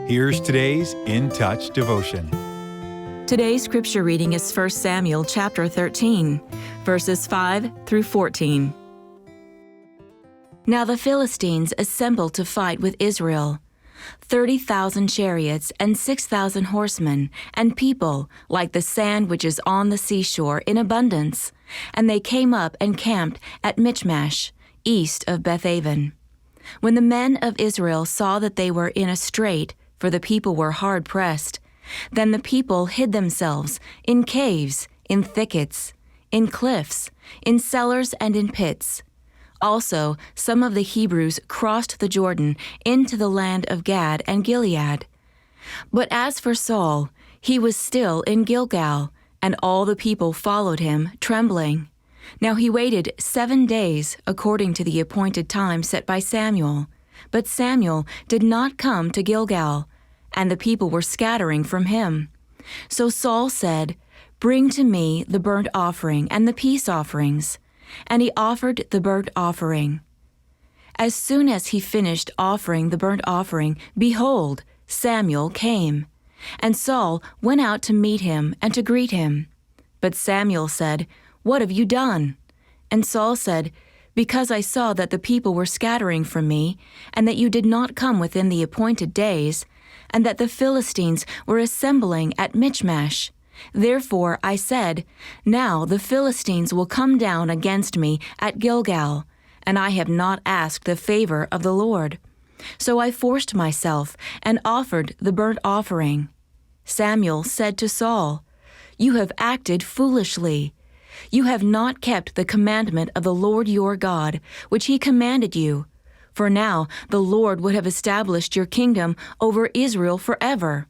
Here's today's In Touch devotion. Today's scripture reading is 1 Samuel chapter 13, verses 5 through 14. Now the Philistines assembled to fight with Israel, 30,000 chariots and 6,000 horsemen, and people like the sand which is on the seashore in abundance. And they came up and camped at Michmash, east of Bethaven. When the men of Israel saw that they were in a strait, for the people were hard pressed, then the people hid themselves in caves, in thickets, in cliffs, in cellars and in pits. Also, some of the Hebrews crossed the Jordan into the land of Gad and Gilead. But as for Saul, he was still in Gilgal, and all the people followed him, trembling. Now he waited 7 days according to the appointed time set by Samuel. But Samuel did not come to Gilgal, and the people were scattering from him. So Saul said, "Bring to me the burnt offering and the peace offerings." And he offered the burnt offering. As soon as he finished offering the burnt offering, behold, Samuel came. And Saul went out to meet him and to greet him. But Samuel said, "What have you done?" And Saul said, "Because I saw that the people were scattering from me, and that you did not come within the appointed days, and that the Philistines were assembling at Michmash. Therefore I said, Now the Philistines will come down against me at Gilgal, and I have not asked the favor of the Lord. So I forced myself and offered the burnt offering." Samuel said to Saul, "You have acted foolishly. You have not kept the commandment of the Lord your God, which he commanded you. For now the Lord would have established your kingdom over Israel forever.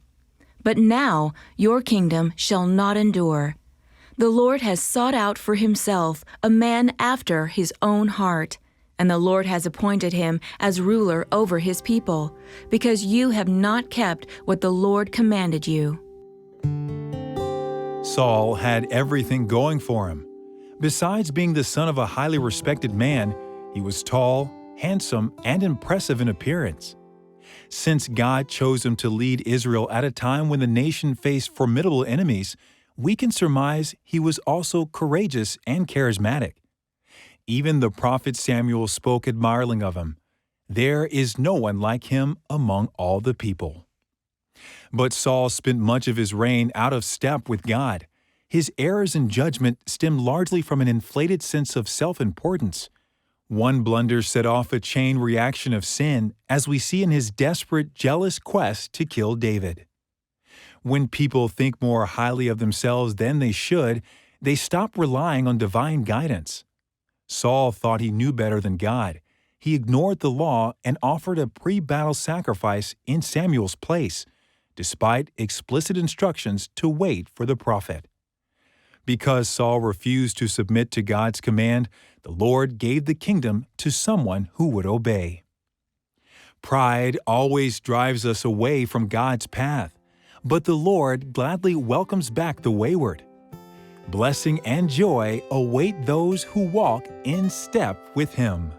But now your kingdom shall not endure. The Lord has sought out for himself a man after his own heart, and the Lord has appointed him as ruler over his people, because you have not kept what the Lord commanded you." Saul had everything going for him. Besides being the son of a highly respected man, he was tall, handsome, and impressive in appearance. Since God chose him to lead Israel at a time when the nation faced formidable enemies, we can surmise he was also courageous and charismatic. Even the prophet Samuel spoke admiringly of him. "There is no one like him among all the people." But Saul spent much of his reign out of step with God. His errors in judgment stemmed largely from an inflated sense of self-importance. One blunder set off a chain reaction of sin, as we see in his desperate, jealous quest to kill David. When people think more highly of themselves than they should, they stop relying on divine guidance. Saul thought he knew better than God. He ignored the law and offered a pre-battle sacrifice in Samuel's place, despite explicit instructions to wait for the prophet. Because Saul refused to submit to God's command, the Lord gave the kingdom to someone who would obey. Pride always drives us away from God's path, but the Lord gladly welcomes back the wayward. Blessing and joy await those who walk in step with Him.